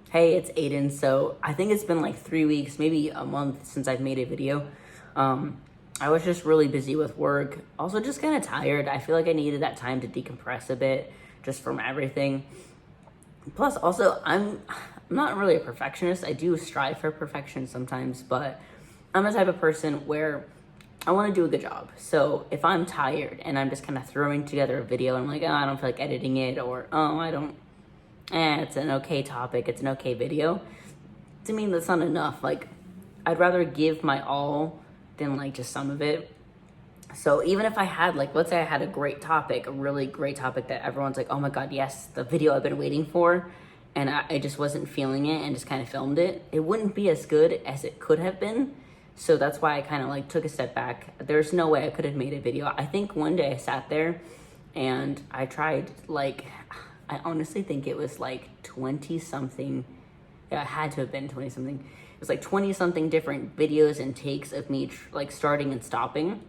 Hey, it's Aiden. So I think it's been like 3 weeks, maybe a month since I've made a video. I was just really busy with work. Also, just kind of tired. I feel like I needed that time to decompress a bit just from everything. Plus, also, I'm not really a perfectionist. I do strive for perfection sometimes, but I'm the type of person where I want to do a good job. So if I'm tired and I'm just kind of throwing together a video, and I'm like, oh, I don't feel like editing it, or oh, I don't it's an okay topic, it's an okay video. To me, that's not enough. Like, I'd rather give my all than like just some of it. So even if I had like, let's say I had a great topic, a really great topic that everyone's like, oh my God, yes, the video I've been waiting for, and I just wasn't feeling it and just kind of filmed it, it wouldn't be as good as it could have been. So that's why I kind of like took a step back. There's no way I could have made a video. I think one day I sat there and I tried like, I honestly think it was like 20 something. Yeah, it had to have been 20 something. It was like 20 something different videos and takes of me like starting and stopping.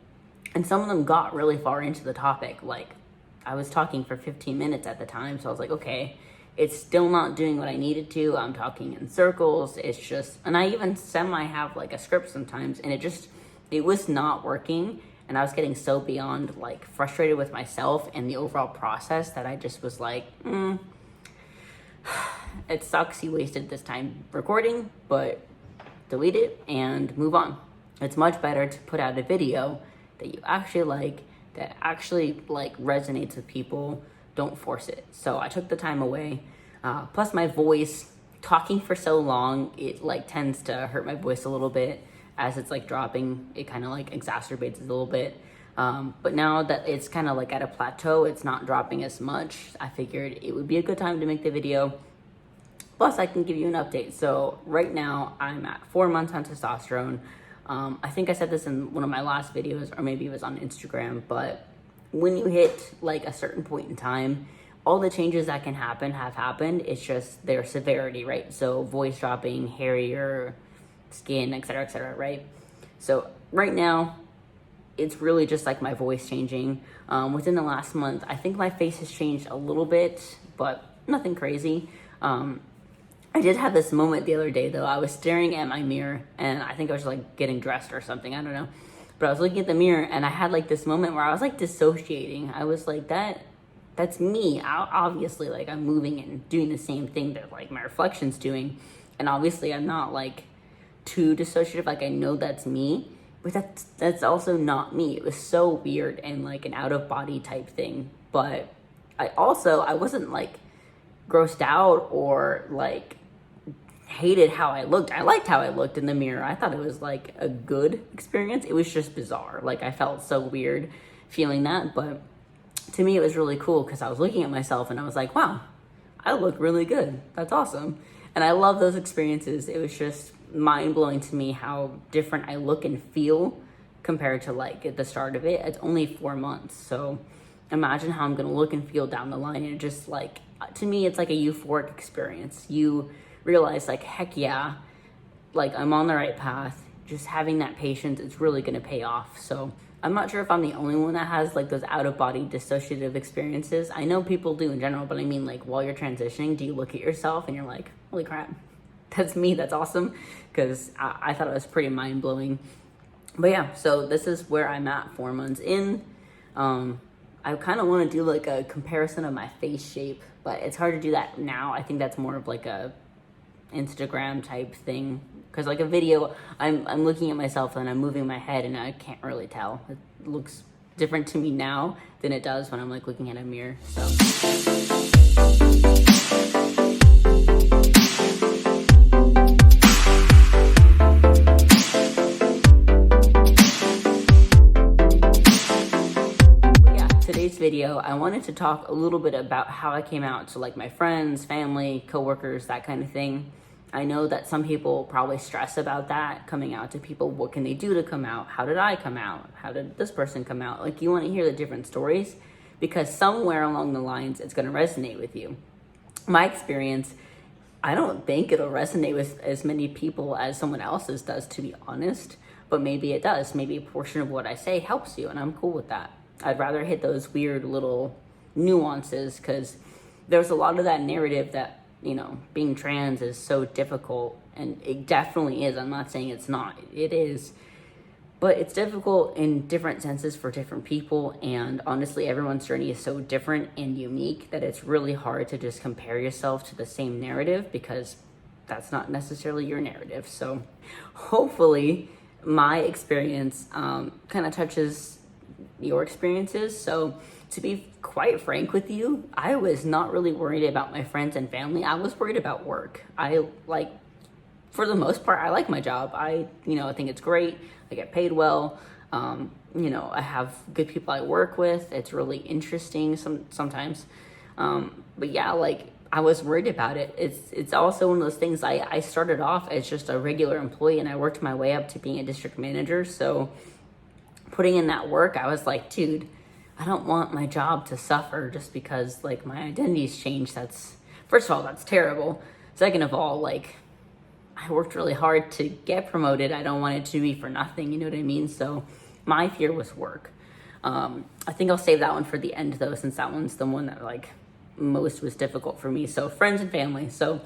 And some of them got really far into the topic. Like, I was talking for 15 minutes at the time. So I was like, okay, it's still not doing what I needed to. I'm talking in circles. It's just, and I even semi have like a script sometimes, and it was not working. And I was getting so beyond like frustrated with myself and the overall process that I just was like, it sucks you wasted this time recording, but delete it and move on. It's much better to put out a video that you actually like, that actually like resonates with people. Don't force it. So I took the time away. Plus my voice, talking for so long, it like tends to hurt my voice a little bit. As it's like dropping, it kind of like exacerbates it a little bit. But now that it's kind of like at a plateau, it's not dropping as much, I figured it would be a good time to make the video. Plus I can give you an update. So right now I'm at 4 months on testosterone. I think I said this in one of my last videos, or maybe it was on Instagram, but when you hit like a certain point in time, all the changes that can happen have happened. It's just their severity, right? So voice dropping, hairier, skin, etc., right? So right now, it's really just like my voice changing. Within the last month, I think my face has changed a little bit, but nothing crazy. I did have this moment the other day though. I was staring at my mirror, and I think I was like getting dressed or something, I don't know. But I was looking at the mirror, and I had like this moment where I was like dissociating. I was like, that's me. Obviously, like I'm moving and doing the same thing that like my reflection's doing. And obviously I'm not like too dissociative, like I know that's me, but that's also not me. It was so weird and like an out of body type thing. But I wasn't like grossed out or like hated how I looked. I liked how I looked in the mirror. I thought it was like a good experience. It was just bizarre. Like I felt so weird feeling that, but to me it was really cool because I was looking at myself and I was like, wow, I look really good. That's awesome. And I love those experiences. It was just mind-blowing to me how different I look and feel compared to like at the start of it. It's only 4 months, so imagine how I'm gonna look and feel down the line. And just like, to me, it's like a euphoric experience. You realize like, heck yeah, like I'm on the right path. Just having that patience, it's really gonna pay off. So I'm not sure if I'm the only one that has like those out-of-body dissociative experiences. I know people do in general, but I mean like while you're transitioning, do you look at yourself and you're like, holy crap, that's me, that's awesome? Because I thought it was pretty mind-blowing. But yeah, so this is where I'm at 4 months in. I kind of want to do like a comparison of my face shape, but it's hard to do that now. I think that's more of like a Instagram type thing, because like a video, I'm looking at myself and I'm moving my head and I can't really tell. It looks different to me now than it does when I'm like looking at a mirror. So video, I wanted to talk a little bit about how I came out to like my friends, family, coworkers, that kind of thing. I know that some people probably stress about that, coming out to people. What can they do to come out? How did I come out? How did this person come out? Like, you want to hear the different stories because somewhere along the lines, it's going to resonate with you. My experience, I don't think it'll resonate with as many people as someone else's does, to be honest, but maybe it does. Maybe a portion of what I say helps you, and I'm cool with that. I'd rather hit those weird little nuances because there's a lot of that narrative that being trans is so difficult, and it definitely is. I'm not saying it's not. It is. But it's difficult in different senses for different people, and honestly, everyone's journey is so different and unique that it's really hard to just compare yourself to the same narrative, because that's not necessarily your narrative. So hopefully my experience kind of touches your experiences. So to be quite frank with you, I was not really worried about my friends and family. I was worried about work. For the most part, I like my job. I think it's great. I get paid well. I have good people I work with. It's really interesting sometimes. But yeah, I was worried about it. It's also one of those things. I started off as just a regular employee, and I worked my way up to being a district manager. So putting in that work, I was like, dude, I don't want my job to suffer just because my identity's changed. First of all, that's terrible. Second of all, I worked really hard to get promoted. I don't want it to be for nothing, you know what I mean? So my fear was work. I think I'll save that one for the end though, since that one's the one that most was difficult for me. So friends and family. So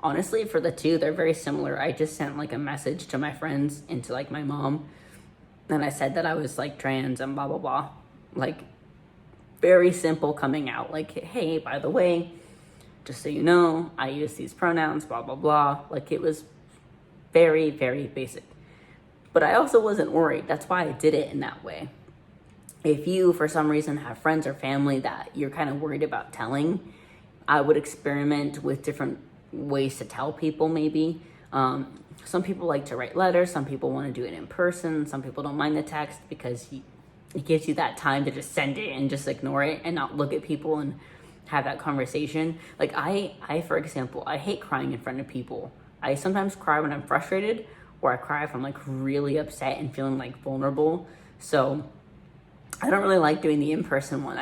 honestly, for the two, they're very similar. I just sent a message to my friends and to my mom, and I said that I was trans and blah, blah, blah. Very simple coming out. Hey, by the way, just so you know, I use these pronouns, blah, blah, blah. It was very, very basic. But I also wasn't worried. That's why I did it in that way. If you, for some reason, have friends or family that you're kind of worried about telling, I would experiment with different ways to tell people maybe. Some people like to write letters. Some people want to do it in person. Some people don't mind the text because it gives you that time to just send it and just ignore it and not look at people and have that conversation. I, for example, I hate crying in front of people. I sometimes cry when I'm frustrated, or I cry if I'm really upset and feeling vulnerable. So I don't really like doing the in-person one.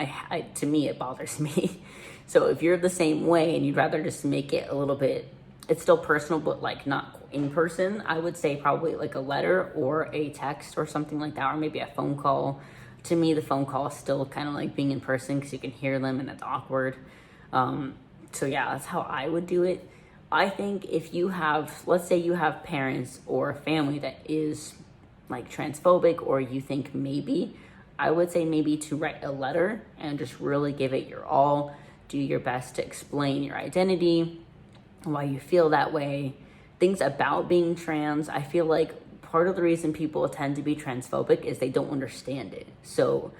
To me, it bothers me. So if you're the same way and you'd rather just make it a little bit, it's still personal, but not in person, I would say probably a letter or a text or something like that, or maybe a phone call. To me, the phone call is still kind of like being in person because you can hear them and it's awkward. So yeah, that's how I would do it. I think if you have, let's say you have parents or family that is transphobic, or you think maybe, I would say maybe to write a letter and just really give it your all. Do your best to explain your identity, why you feel that way, things about being trans. I feel part of the reason people tend to be transphobic is they don't understand it. So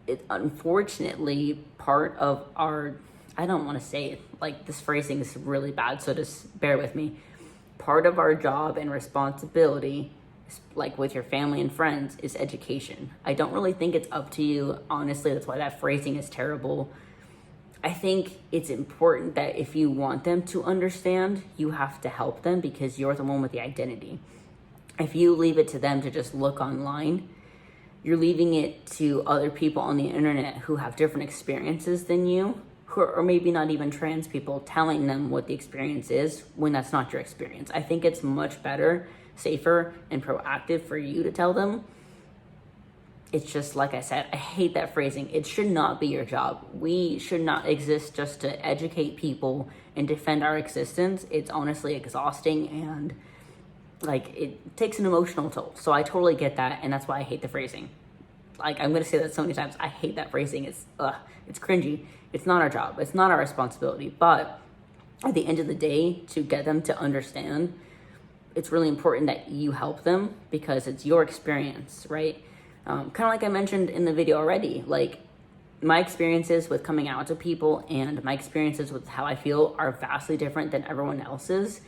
it, unfortunately, part of our, I don't want to say it, this phrasing is really bad, so just bear with me. Part of our job and responsibility, with your family and friends, is education. I don't really think it's up to you. Honestly, that's why that phrasing is terrible. I think it's important that if you want them to understand, you have to help them because you're the one with the identity. If you leave it to them to just look online, you're leaving it to other people on the internet who have different experiences than you, or maybe not even trans people, telling them what the experience is when that's not your experience. I think it's much better, safer, and proactive for you to tell them. It's just, like I said, I hate that phrasing. It should not be your job. We should not exist just to educate people and defend our existence. It's honestly exhausting, and it takes an emotional toll. So I totally get that, and that's why I hate the phrasing. I'm gonna say that so many times. I hate that phrasing. It's cringy. It's not our job. It's not our responsibility. But at the end of the day, to get them to understand, it's really important that you help them because it's your experience, right? Kind of like I mentioned in the video already, my experiences with coming out to people and my experiences with how I feel are vastly different than everyone else's.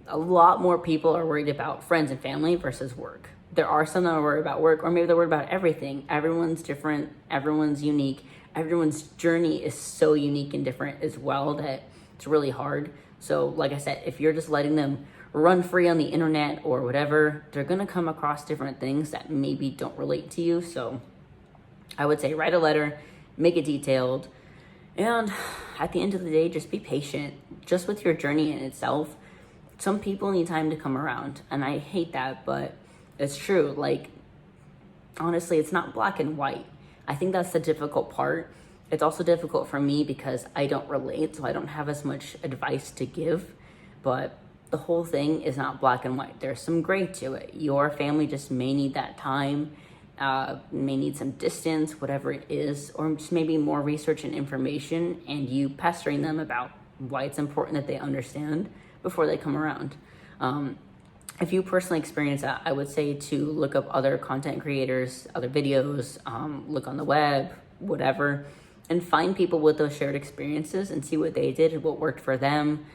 A lot more people are worried about friends and family versus work. There are some that are worried about work, or maybe they're worried about everything. Everyone's different. Everyone's unique. Everyone's journey is so unique and different as well that it's really hard. So like I said, if you're just letting them run free on the internet or whatever, they're going to come across different things that maybe don't relate to you. So I would say write a letter, make it detailed, and at the end of the day, just be patient just with your journey in itself. Some people need time to come around, and I hate that, but it's true. Honestly, it's not black and white. I think that's the difficult part. It's also difficult for me because I don't relate, so I don't have as much advice to give. But the whole thing is not black and white. There's some gray to it. Your family just may need that time, may need some distance, whatever it is, or just maybe more research and information, and you pestering them about why it's important that they understand before they come around. If you personally experience that, I would say to look up other content creators, other videos, look on the web, whatever, and find people with those shared experiences and see what they did and what worked for them,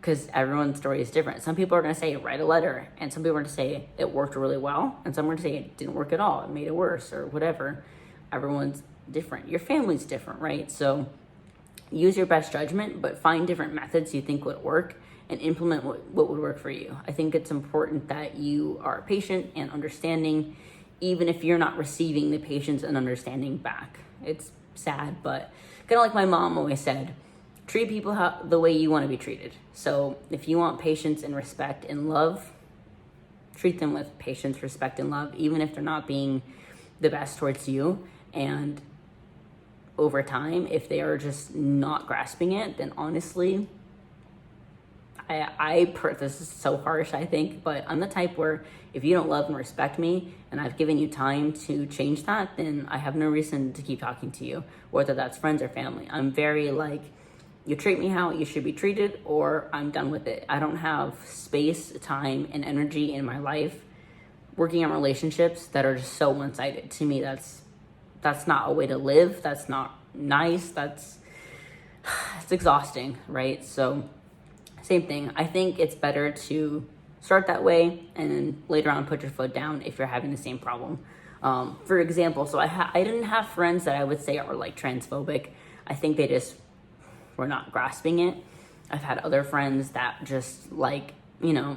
because everyone's story is different. Some people are going to say write a letter, and some people are going to say it worked really well, and some are going to say it didn't work at all, it made it worse, or whatever. Everyone's different. Your family's different, right? So use your best judgment, but find different methods you think would work and implement what would work for you. I think it's important that you are patient and understanding, even if you're not receiving the patience and understanding back. It's sad, but kind of like my mom always said, treat people the way you want to be treated. So if you want patience and respect and love, treat them with patience, respect, and love, even if they're not being the best towards you. And over time, if they are just not grasping it, then honestly, this is so harsh, I think, but I'm the type where if you don't love and respect me and I've given you time to change that, then I have no reason to keep talking to you, whether that's friends or family. I'm very like, you treat me how you should be treated, or I'm done with it. I don't have space, time, and energy in my life working on relationships that are just so one-sided. To me, that's not a way to live. That's not nice. It's exhausting, right? So same thing. I think it's better to start that way and then later on put your foot down if you're having the same problem. For example, so I didn't have friends that I would say are like transphobic. I think they just were not grasping it. I've had other friends that just like,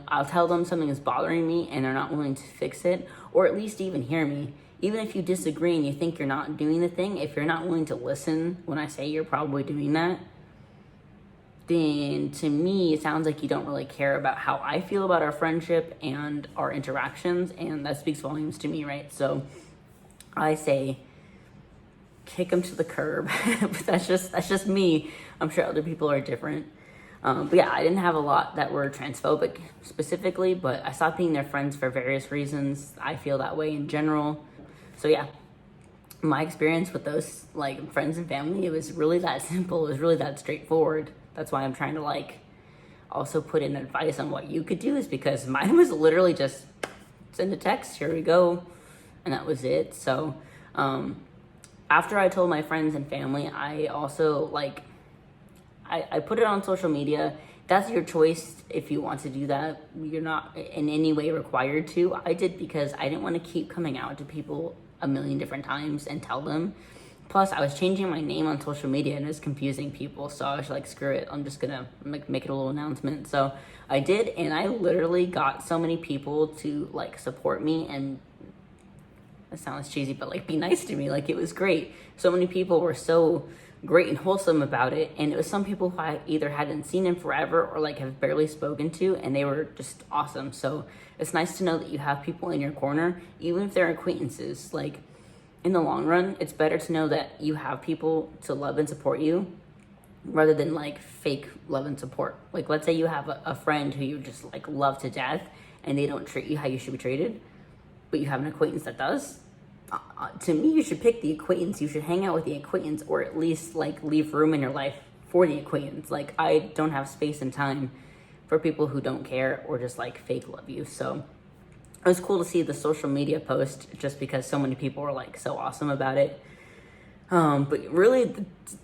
I'll tell them something is bothering me and they're not willing to fix it, or at least even hear me. Even if you disagree and you think you're not doing the thing, if you're not willing to listen when I say you're probably doing that, then to me, it sounds like you don't really care about how I feel about our friendship and our interactions, and that speaks volumes to me, right? So I say, kick them to the curb. But that's just me. I'm sure other people are different. But yeah, I didn't have a lot that were transphobic specifically, but I stopped being their friends for various reasons. I feel that way in general. So yeah, my experience with those like friends and family, it was really that simple. It was really that straightforward. That's why I'm trying to also put in advice on what you could do, is because mine was literally just send a text, here we go, and that was it. So after I told my friends and family, I also I put it on social media. That's your choice if you want to do that. You're not in any way required to. I did because I didn't want to keep coming out to people a million different times and tell them. Plus, I was changing my name on social media and it was confusing people. So I was like, screw it. I'm just going to make it a little announcement. So I did. And I literally got so many people to support me. And it sounds cheesy, but be nice to me. It was great. So many people were so great and wholesome about it. And it was some people who I either hadn't seen in forever or have barely spoken to. And they were just awesome. So it's nice to know that you have people in your corner, even if they're acquaintances. In the long run, it's better to know that you have people to love and support you rather than fake love and support. Let's say you have a friend who you just love to death and they don't treat you how you should be treated, but you have an acquaintance that does. To me, you should pick the acquaintance. You should hang out with the acquaintance, or at least leave room in your life for the acquaintance. I don't have space and time for people who don't care or just fake love you. So it was cool to see the social media post just because so many people were so awesome about it. But really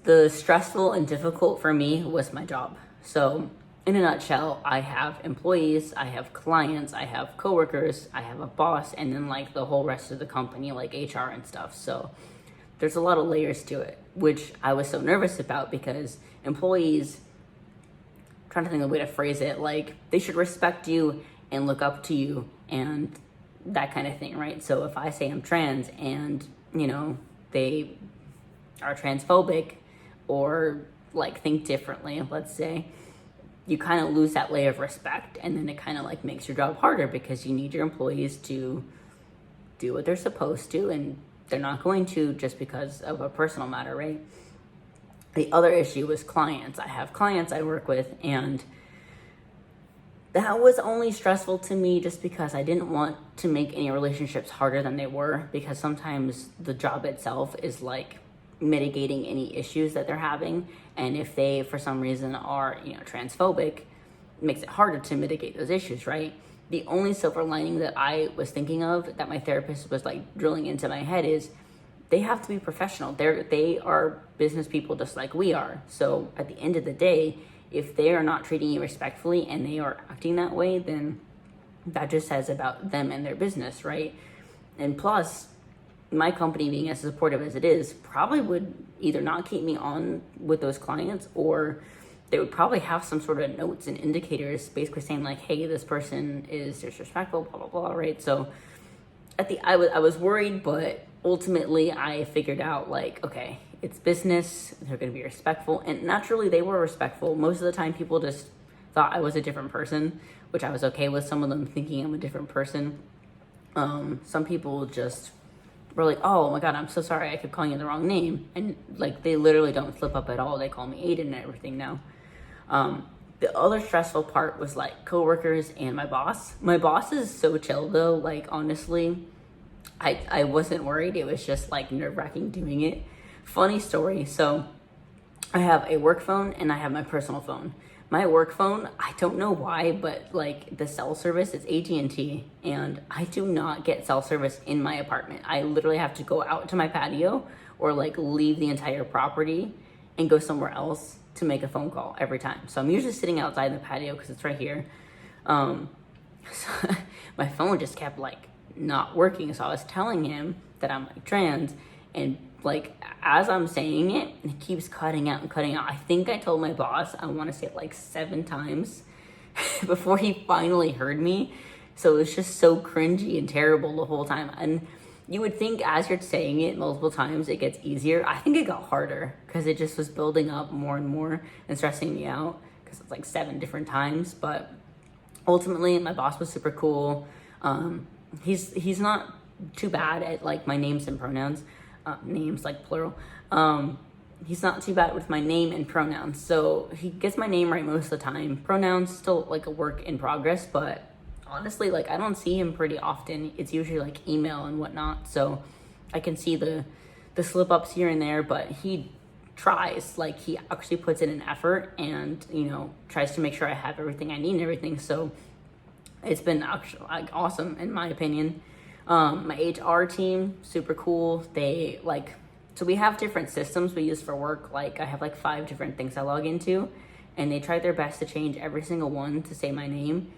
the stressful and difficult for me was my job. So in a nutshell, I have employees, I have clients, I have coworkers, I have a boss, and then the whole rest of the company, HR and stuff. So there's a lot of layers to it, which I was so nervous about because employees, I'm trying to think of a way to phrase it, they should respect you and look up to you and that kind of thing, right? So if I say I'm trans and, they are transphobic or think differently, let's say, you kind of lose that layer of respect, and then it kind of makes your job harder because you need your employees to do what they're supposed to, and they're not going to just because of a personal matter, right? The other issue was clients. I have clients I work with, and that was only stressful to me just because I didn't want to make any relationships harder than they were, because sometimes the job itself is like mitigating any issues that they're having. And if they, for some reason, are, transphobic, it makes it harder to mitigate those issues, right? The only silver lining that I was thinking of that my therapist was like drilling into my head is they have to be professional. They are business people just like we are. So at the end of the day, if they are not treating you respectfully and they are acting that way, then that just says about them and their business, right? And plus, my company, being as supportive as it is, probably would either not keep me on with those clients, or they would probably have some sort of notes and indicators basically saying like, hey, this person is disrespectful, blah, blah, blah, right? So I was worried, but ultimately I figured out like, okay, it's business, they're going to be respectful. And naturally they were respectful. Most of the time people just thought I was a different person, which I was okay with some of them thinking I'm a different person. Some people just were like, oh my God, I'm so sorry, I kept calling you the wrong name. And like, they literally don't slip up at all. They call me Aiden and everything now. The other stressful part was like coworkers and my boss. My boss is so chill though. Like, honestly, I wasn't worried. It was just like nerve-wracking doing it. Funny story. So I have a work phone and I have my personal phone. My work phone, I don't know why, but like the cell service, it's AT&T, and I do not get cell service in my apartment. I literally have to go out to my patio or like leave the entire property and go somewhere else to make a phone call every time. So I'm usually sitting outside the patio because it's right here. So my phone just kept like not working. So I was telling him that I'm like trans, and like as I'm saying it, it keeps cutting out and cutting out. I think I told my boss, I want to say it like 7 times before he finally heard me. So it was just so cringy and terrible the whole time. And you would think as you're saying it multiple times, it gets easier. I think it got harder because it just was building up more and more and stressing me out because it's like 7 different times. But ultimately, my boss was super cool. He's not too bad at like my names and pronouns. Names like plural. He's not too bad with my name and pronouns. So he gets my name right most of the time. Pronouns still like a work in progress, but honestly, like I don't see him pretty often. It's usually like email and whatnot. So I can see the slip ups here and there, but he tries, like he actually puts in an effort and, tries to make sure I have everything I need and everything. So it's been actually like awesome in my opinion. My HR team, super cool. They like, so we have different systems we use for work. Like I have like 5 different things I log into, and they try their best to change every single one to say my name.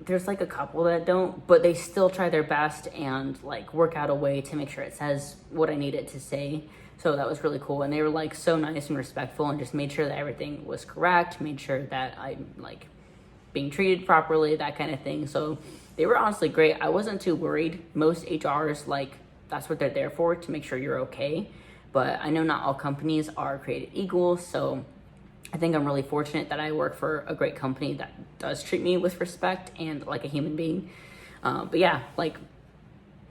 There's like a couple that don't, but they still try their best and like work out a way to make sure it says what I need it to say. So that was really cool. And they were like so nice and respectful and just made sure that everything was correct, made sure that I'm like being treated properly, that kind of thing. So they were honestly great. I wasn't too worried. Most HRs, like, that's what they're there for, to make sure you're okay. But I know not all companies are created equal. So I think I'm really fortunate that I work for a great company that does treat me with respect and like a human being. But yeah, like,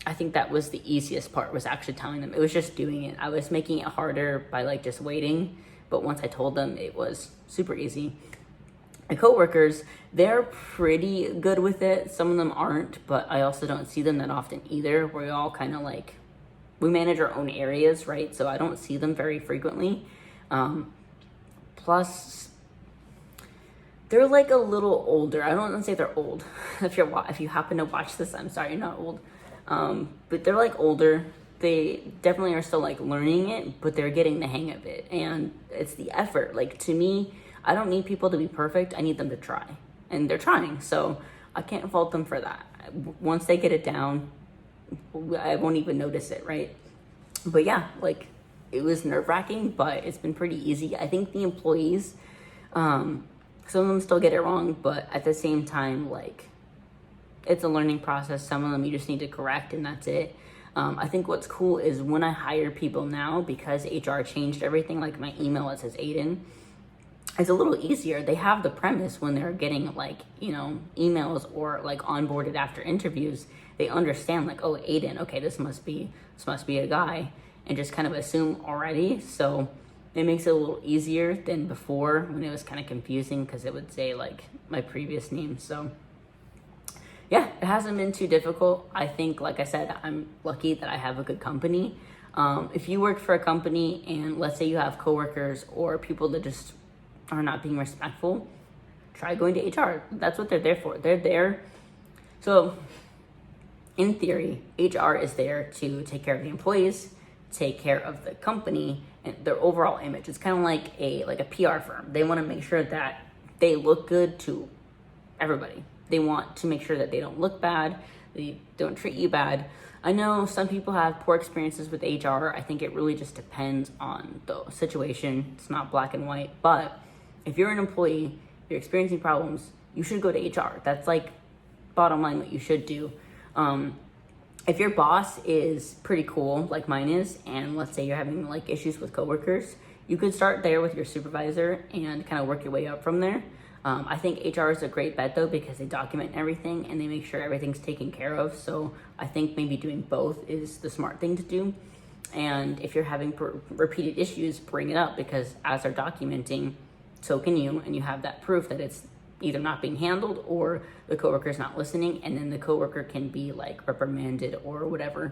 I think that was the easiest part, was actually telling them. It was just doing it. I was making it harder by like just waiting. But once I told them, it was super easy. My coworkers, they're pretty good with it. Some of them aren't, but I also don't see them that often either. We all kind of like, we manage our own areas, right? So I don't see them very frequently. Plus, they're like a little older. I don't want to say they're old. If you happen to watch this, I'm sorry, you're not old. But they're like older. They definitely are still like learning it, but they're getting the hang of it. And it's the effort. Like to me, I don't need people to be perfect. I need them to try. And they're trying. So I can't fault them for that. Once they get it down, I won't even notice it, right? But yeah, like it was nerve-wracking, but it's been pretty easy. I think the employees, some of them still get it wrong, but at the same time, like it's a learning process. Some of them you just need to correct and that's it. I think what's cool is when I hire people now, because HR changed everything, like my email, it says Aiden. It's a little easier. They have the premise when they're getting like, emails or like onboarded after interviews, they understand like, oh, Aiden, okay, this must be a guy, and just kind of assume already. So It makes it a little easier than before when it was kind of confusing because it would say like my previous name. So yeah, it hasn't been too difficult. I think, like I said, I'm lucky that I have a good company. If you work for a company and let's say you have coworkers or people that just are not being respectful, try going to HR. That's what they're there for. They're there. So in theory, HR is there to take care of the employees, take care of the company and their overall image. It's kind of like a PR firm. They want to make sure that they look good to everybody. They want to make sure that they don't look bad, they don't treat you bad. I know some people have poor experiences with HR. I think it really just depends on the situation. It's not black and white, but if you're an employee, you're experiencing problems, you should go to HR. That's like bottom line what you should do. If your boss is pretty cool, like mine is, and let's say you're having like issues with coworkers, you could start there with your supervisor and kind of work your way up from there. I think HR is a great bet though, because they document everything and they make sure everything's taken care of. So I think maybe doing both is the smart thing to do. And if you're having repeated issues, bring it up, because as they're documenting, so can you, and you have that proof that it's either not being handled or the coworker's not listening, and then the coworker can be like reprimanded or whatever.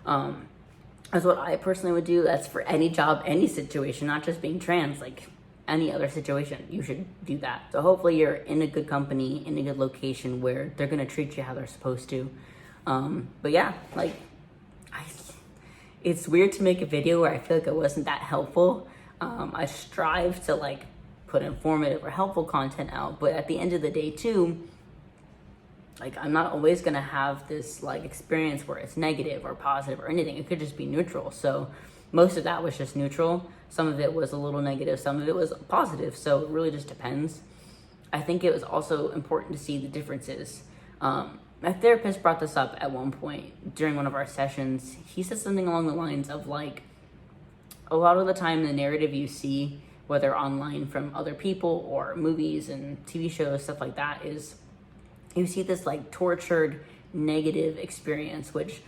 That's what I personally would do. That's for any job, any situation, not just being trans, like any other situation, you should do that. So hopefully you're in a good company, in a good location where they're gonna treat you how they're supposed to. But yeah, like, it's weird to make a video where I feel like it wasn't that helpful. I strive to like put informative or helpful content out, but at the end of the day too, like I'm not always gonna have this like experience where it's negative or positive or anything. It could just be neutral. So most of that was just neutral. Some of it was a little negative, some of it was positive. So it really just depends. I think it was also important to see the differences. My therapist brought this up at one point during one of our sessions. He said something along the lines of like, a lot of the time the narrative you see, whether online from other people or movies and TV shows, stuff like that, is you see this like tortured negative experience, which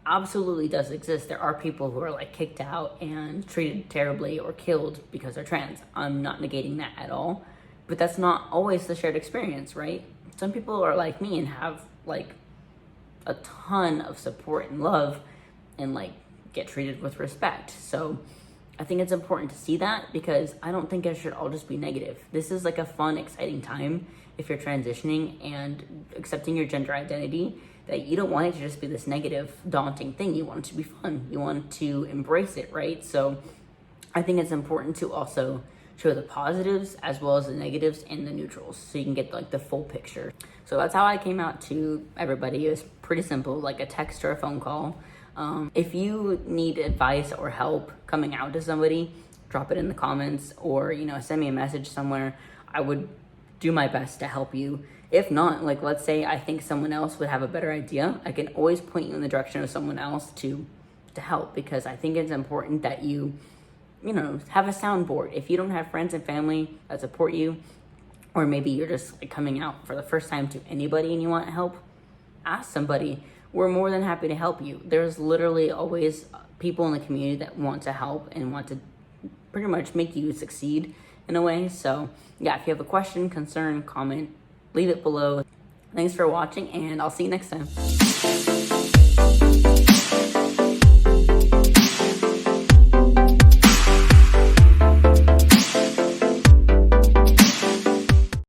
absolutely does exist. There are people who are like kicked out and treated terribly or killed because they're trans. I'm not negating that at all, but that's not always the shared experience, right? Some people are like me and have like a ton of support and love and like get treated with respect. So I think it's important to see that, because I don't think it should all just be negative. This is like a fun, exciting time if you're transitioning and accepting your gender identity, that you don't want it to just be this negative, daunting thing. You want it to be fun. You want to embrace it, right? So I think it's important to also show the positives as well as the negatives and the neutrals, so you can get like the full picture. So that's how I came out to everybody. It was pretty simple, like a text or a phone call. If you need advice or help coming out to somebody, drop it in the comments, or send me a message somewhere. I would do my best to help you. If not, like let's say I think someone else would have a better idea, I can always point you in the direction of someone else to help, because I think it's important that you have a soundboard. If you don't have friends and family that support you, or maybe you're just like coming out for the first time to anybody and you want help, ask somebody. We're more than happy to help you. There's literally always people in the community that want to help and want to pretty much make you succeed in a way. So yeah, if you have a question, concern, comment, leave it below. Thanks for watching, and I'll see you next time.